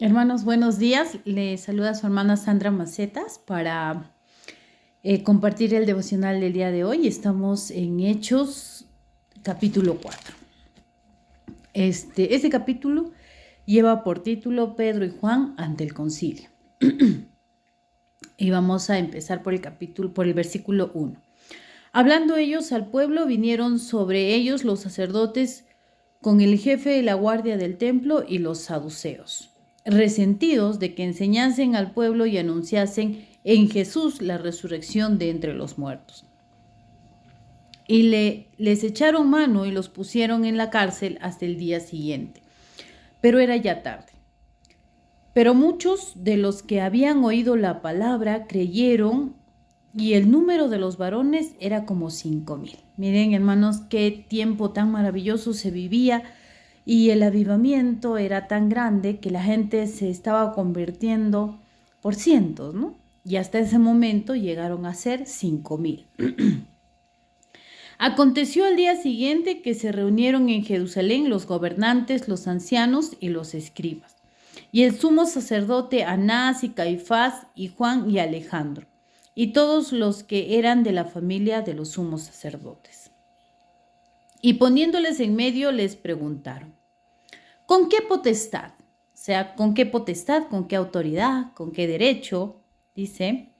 Hermanos, buenos días. Les saluda su hermana Sandra Macetas para compartir el devocional del día de hoy. Estamos en Hechos, capítulo 4. Este capítulo lleva por título Pedro y Juan ante el concilio. Y vamos a empezar por el versículo 1. Hablando ellos al pueblo, vinieron sobre ellos los sacerdotes con el jefe de la guardia del templo y los saduceos, resentidos de que enseñasen al pueblo y anunciasen en Jesús la resurrección de entre los muertos. Y les echaron mano y los pusieron en la cárcel hasta el día siguiente. Pero era ya tarde. Pero muchos de los que habían oído la palabra creyeron, y el número de los varones era como 5,000. Miren, hermanos, qué tiempo tan maravilloso se vivía, y el avivamiento era tan grande que la gente se estaba convirtiendo por cientos, ¿no? Y hasta ese momento llegaron a ser 5,000. Aconteció al día siguiente que se reunieron en Jerusalén los gobernantes, los ancianos y los escribas, y el sumo sacerdote Anás y Caifás y Juan y Alejandro, y todos los que eran de la familia de los sumos sacerdotes. Y poniéndoles en medio les preguntaron: ¿con qué potestad? O sea, ¿con qué potestad? ¿Con qué autoridad? ¿Con qué derecho? Dice.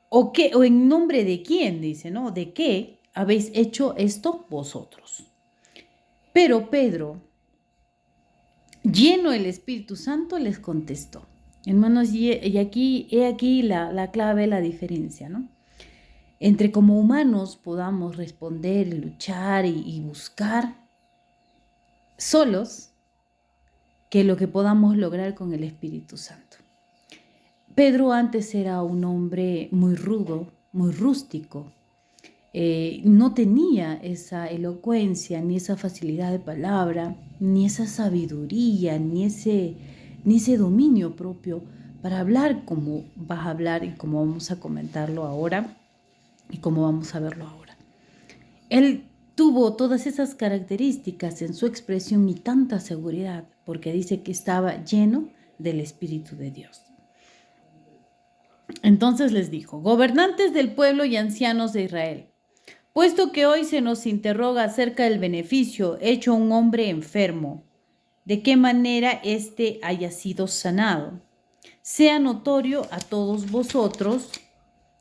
¿O en nombre de quién? Dice, ¿no? ¿De qué habéis hecho esto vosotros? Pero Pedro, lleno del Espíritu Santo, les contestó. Hermanos, he aquí la clave, la diferencia, ¿no? Entre como humanos podamos responder, luchar y buscar solos, que lo que podamos lograr con el Espíritu Santo. Pedro antes era un hombre muy rudo, muy rústico. No tenía esa elocuencia, ni esa facilidad de palabra, ni esa sabiduría, ni ese dominio propio para hablar como vas a hablar y como vamos a comentarlo ahora y como vamos a verlo ahora. Él tuvo todas esas características en su expresión y tanta seguridad, porque dice que estaba lleno del Espíritu de Dios. Entonces les dijo: gobernantes del pueblo y ancianos de Israel, puesto que hoy se nos interroga acerca del beneficio hecho a un hombre enfermo, de qué manera éste haya sido sanado, sea notorio a todos vosotros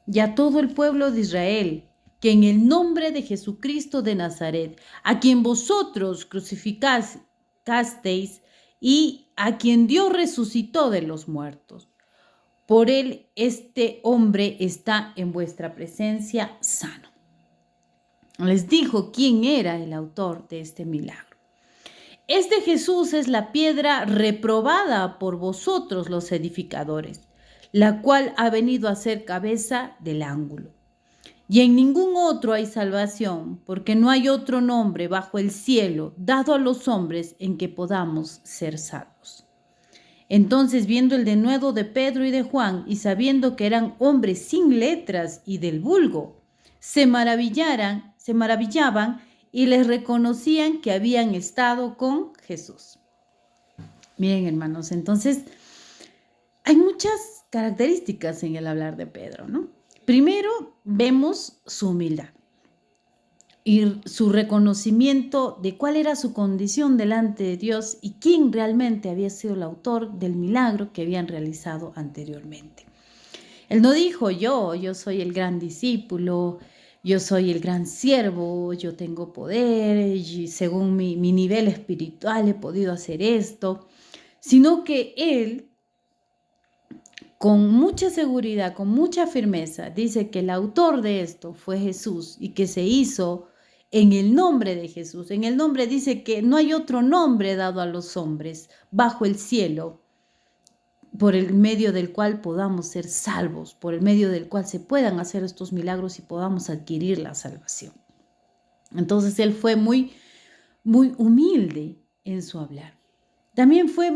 y a todo el pueblo de Israel, que en el nombre de Jesucristo de Nazaret, a quien vosotros crucificasteis y a quien Dios resucitó de los muertos, por él este hombre está en vuestra presencia sano. Les dijo quién era el autor de este milagro. Este Jesús es la piedra reprobada por vosotros los edificadores, la cual ha venido a ser cabeza del ángulo. Y en ningún otro hay salvación, porque no hay otro nombre bajo el cielo dado a los hombres en que podamos ser salvos. Entonces, viendo el denuedo de Pedro y de Juan, y sabiendo que eran hombres sin letras y del vulgo, se maravillaban y les reconocían que habían estado con Jesús. Miren, hermanos, entonces hay muchas características en el hablar de Pedro, ¿no? Primero, vemos su humildad y su reconocimiento de cuál era su condición delante de Dios y quién realmente había sido el autor del milagro que habían realizado anteriormente. Él no dijo: yo soy el gran discípulo, yo soy el gran siervo, yo tengo poder y según mi nivel espiritual he podido hacer esto, sino que él, con mucha seguridad, con mucha firmeza, dice que el autor de esto fue Jesús y que se hizo en el nombre de Jesús. En el nombre dice que no hay otro nombre dado a los hombres bajo el cielo por el medio del cual podamos ser salvos, por el medio del cual se puedan hacer estos milagros y podamos adquirir la salvación. Entonces él fue muy, muy humilde en su hablar. También fue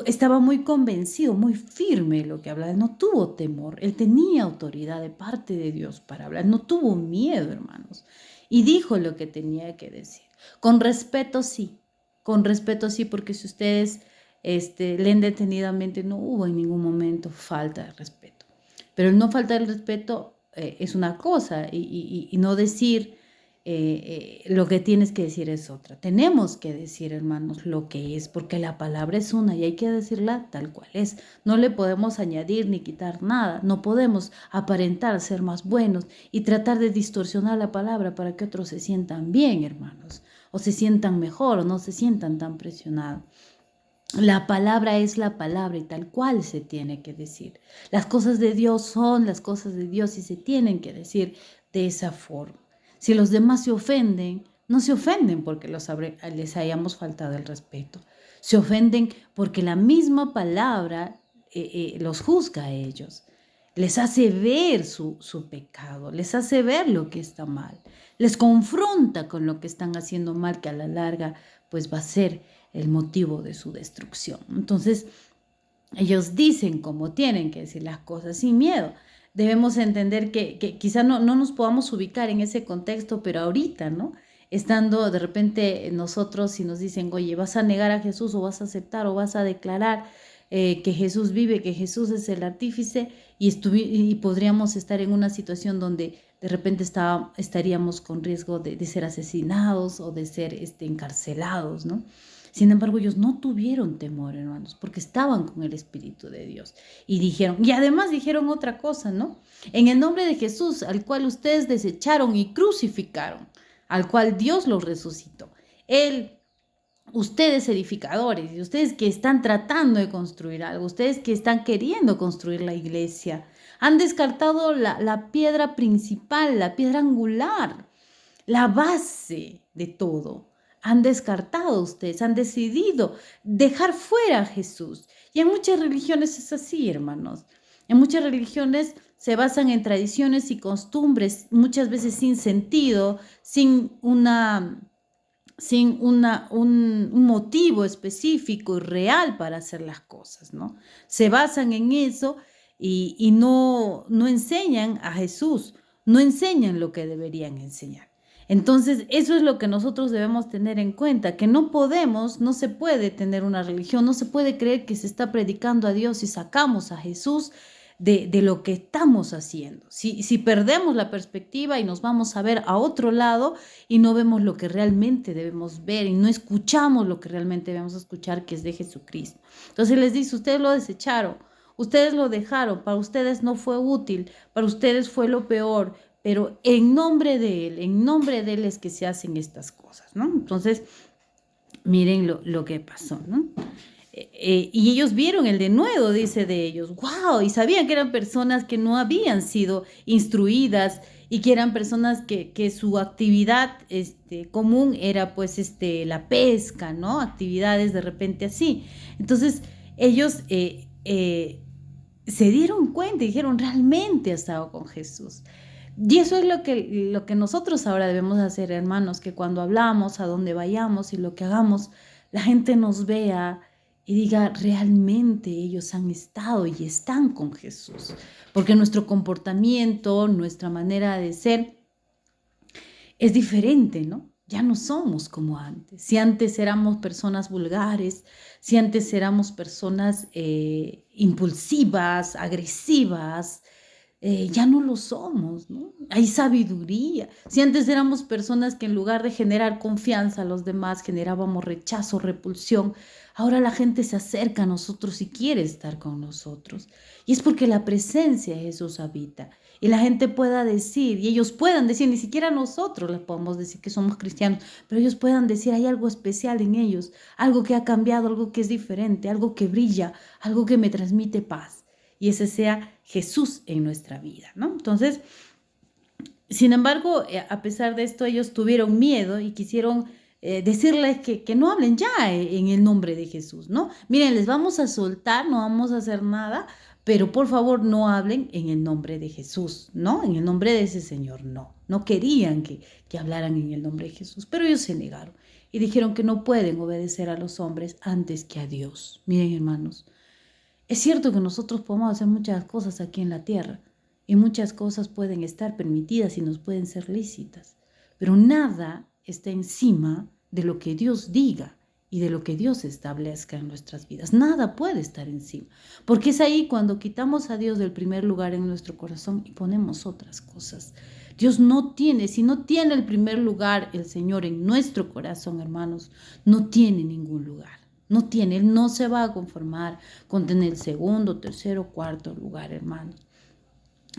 estaba muy convencido, muy firme en lo que hablaba. Él no tuvo temor, él tenía autoridad de parte de Dios para hablar, no tuvo miedo, hermanos, y dijo lo que tenía que decir. Con respeto, sí, con respeto sí, porque si ustedes leen detenidamente, no hubo en ningún momento falta de respeto. Pero el no faltar el respeto es una cosa y no decir lo que tienes que decir es otra. Tenemos que decir, hermanos, lo que es, porque la palabra es una y hay que decirla tal cual es. No le podemos añadir ni quitar nada. No podemos aparentar ser más buenos y tratar de distorsionar la palabra para que otros se sientan bien, hermanos, o se sientan mejor o no se sientan tan presionados. La palabra es la palabra y tal cual se tiene que decir. Las cosas de Dios son las cosas de Dios y se tienen que decir de esa forma. Si los demás se ofenden, no se ofenden porque les hayamos faltado el respeto. Se ofenden porque la misma palabra los juzga a ellos. Les hace ver su pecado, les hace ver lo que está mal. Les confronta con lo que están haciendo mal, que a la larga pues va a ser el motivo de su destrucción. Entonces, ellos dicen como tienen que decir las cosas sin miedo. Debemos entender que quizá no nos podamos ubicar en ese contexto, pero ahorita, ¿no? Estando de repente nosotros, si nos dicen, oye, vas a negar a Jesús o vas a aceptar o vas a declarar que Jesús vive, que Jesús es el artífice, y podríamos estar en una situación donde de repente estaríamos con riesgo de ser asesinados o de ser encarcelados, ¿no? Sin embargo, ellos no tuvieron temor, hermanos, porque estaban con el Espíritu de Dios. Y además dijeron otra cosa, ¿no? En el nombre de Jesús, al cual ustedes desecharon y crucificaron, al cual Dios los resucitó. Ustedes edificadores, y ustedes que están tratando de construir algo, ustedes que están queriendo construir la iglesia, han descartado la piedra principal, la piedra angular, la base de todo. Han descartado ustedes, han decidido dejar fuera a Jesús. Y en muchas religiones es así, hermanos. En muchas religiones se basan en tradiciones y costumbres, muchas veces sin sentido, sin un motivo específico y real para hacer las cosas, ¿no? Se basan en eso y no enseñan a Jesús, no enseñan lo que deberían enseñar. Entonces, eso es lo que nosotros debemos tener en cuenta, que no se puede tener una religión, no se puede creer que se está predicando a Dios y sacamos a Jesús de lo que estamos haciendo. Si perdemos la perspectiva y nos vamos a ver a otro lado y no vemos lo que realmente debemos ver y no escuchamos lo que realmente debemos escuchar, que es de Jesucristo. Entonces les dice, ustedes lo desecharon, ustedes lo dejaron, para ustedes no fue útil, para ustedes fue lo peor, pero en nombre de Él es que se hacen estas cosas, ¿no? Entonces, miren lo que pasó, ¿no? Y ellos vieron el denuedo, dice de ellos, wow, y sabían que eran personas que no habían sido instruidas y que eran personas que su actividad común era pues la pesca, ¿no? Actividades de repente así. Entonces, ellos se dieron cuenta y dijeron, realmente ha estado con Jesús. Y eso es lo que nosotros ahora debemos hacer, hermanos, que cuando hablamos, a donde vayamos y lo que hagamos, la gente nos vea y diga, realmente ellos han estado y están con Jesús. Porque nuestro comportamiento, nuestra manera de ser es diferente, ¿no? Ya no somos como antes. Si antes éramos personas vulgares, si antes éramos personas impulsivas, agresivas, ya no lo somos, ¿no? Hay sabiduría. Si antes éramos personas que en lugar de generar confianza a los demás, generábamos rechazo, repulsión, ahora la gente se acerca a nosotros y quiere estar con nosotros. Y es porque la presencia de Jesús habita. Y la gente pueda decir, y ellos puedan decir, ni siquiera nosotros les podemos decir que somos cristianos, pero ellos puedan decir, hay algo especial en ellos, algo que ha cambiado, algo que es diferente, algo que brilla, algo que me transmite paz. Y ese sea Jesús en nuestra vida, ¿no? Entonces, sin embargo, a pesar de esto, ellos tuvieron miedo y quisieron decirles que no hablen ya en el nombre de Jesús, ¿no? Miren, les vamos a soltar, no vamos a hacer nada, pero por favor no hablen en el nombre de Jesús, ¿no? En el nombre de ese Señor, no. No querían que hablaran en el nombre de Jesús, pero ellos se negaron y dijeron que no pueden obedecer a los hombres antes que a Dios. Miren, hermanos, es cierto que nosotros podemos hacer muchas cosas aquí en la tierra y muchas cosas pueden estar permitidas y nos pueden ser lícitas, pero nada está encima de lo que Dios diga y de lo que Dios establezca en nuestras vidas. Nada puede estar encima, porque es ahí cuando quitamos a Dios del primer lugar en nuestro corazón y ponemos otras cosas. Dios no tiene, si no tiene el primer lugar el Señor en nuestro corazón, hermanos, no tiene ningún lugar. No tiene, Él no se va a conformar con tener el segundo, tercero, cuarto lugar, hermanos.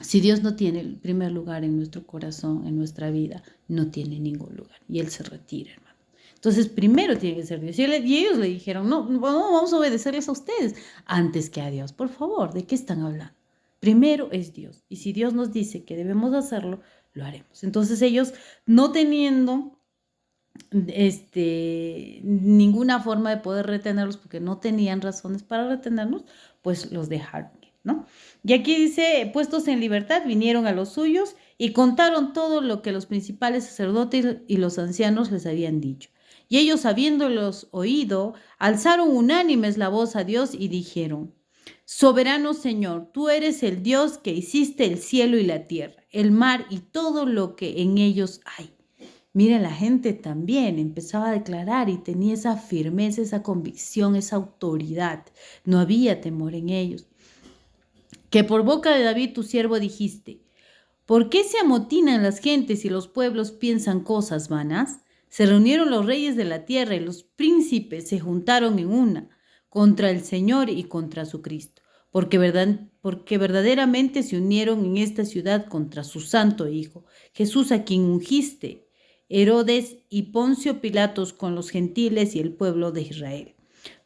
Si Dios no tiene el primer lugar en nuestro corazón, en nuestra vida, no tiene ningún lugar y Él se retira, hermano. Entonces, primero tiene que ser Dios. Y ellos le dijeron, no, vamos a obedecerles a ustedes antes que a Dios. Por favor, ¿de qué están hablando? Primero es Dios. Y si Dios nos dice que debemos hacerlo, lo haremos. Entonces ellos, no teniendo ninguna forma de poder retenerlos, porque no tenían razones para retenernos, pues los dejaron, ¿no? Y aquí dice, puestos en libertad, vinieron a los suyos y contaron todo lo que los principales sacerdotes y los ancianos les habían dicho. Y ellos, habiéndolos oído, alzaron unánimes la voz a Dios y dijeron: Soberano Señor, tú eres el Dios que hiciste el cielo y la tierra, el mar y todo lo que en ellos hay. Mira, la gente también empezaba a declarar y tenía esa firmeza, esa convicción, esa autoridad. No había temor en ellos. Que por boca de David tu siervo dijiste: ¿Por qué se amotinan las gentes y los pueblos piensan cosas vanas? Se reunieron los reyes de la tierra y los príncipes se juntaron en una contra el Señor y contra su Cristo, porque verdaderamente se unieron en esta ciudad contra su santo Hijo, Jesús, a quien ungiste, Herodes y Poncio Pilatos, con los gentiles y el pueblo de Israel,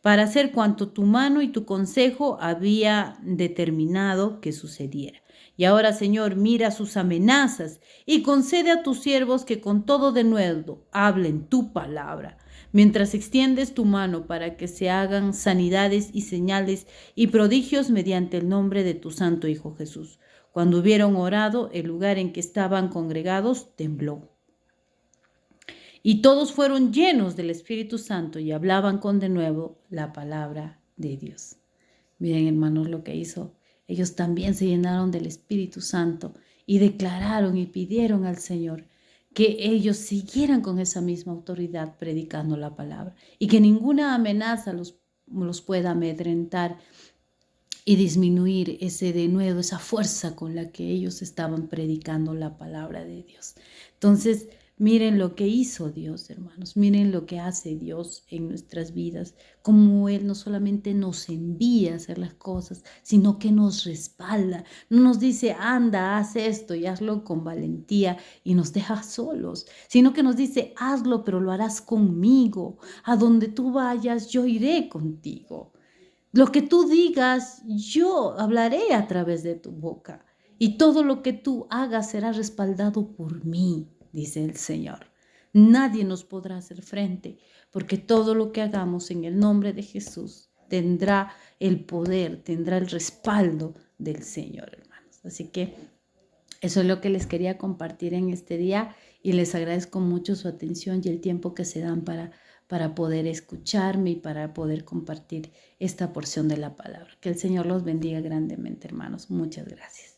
para hacer cuanto tu mano y tu consejo había determinado que sucediera. Y ahora, Señor, mira sus amenazas y concede a tus siervos que con todo denuedo hablen tu palabra, mientras extiendes tu mano para que se hagan sanidades y señales y prodigios mediante el nombre de tu santo Hijo Jesús. Cuando hubieron orado, el lugar en que estaban congregados tembló. Y todos fueron llenos del Espíritu Santo y hablaban con denuedo la palabra de Dios. Miren, hermanos, lo que hizo. Ellos también se llenaron del Espíritu Santo y declararon y pidieron al Señor que ellos siguieran con esa misma autoridad predicando la palabra y que ninguna amenaza los pueda amedrentar y disminuir ese denuedo, esa fuerza con la que ellos estaban predicando la palabra de Dios. Entonces, miren lo que hizo Dios, hermanos. Miren lo que hace Dios en nuestras vidas. Como Él no solamente nos envía a hacer las cosas, sino que nos respalda. No nos dice, anda, haz esto y hazlo con valentía y nos deja solos, sino que nos dice, hazlo, pero lo harás conmigo. A donde tú vayas, yo iré contigo. Lo que tú digas, yo hablaré a través de tu boca. Y todo lo que tú hagas será respaldado por mí, dice el Señor. Nadie nos podrá hacer frente, porque todo lo que hagamos en el nombre de Jesús tendrá el poder, tendrá el respaldo del Señor, hermanos. Así que eso es lo que les quería compartir en este día y les agradezco mucho su atención y el tiempo que se dan para poder escucharme y para poder compartir esta porción de la palabra. Que el Señor los bendiga grandemente, hermanos. Muchas gracias.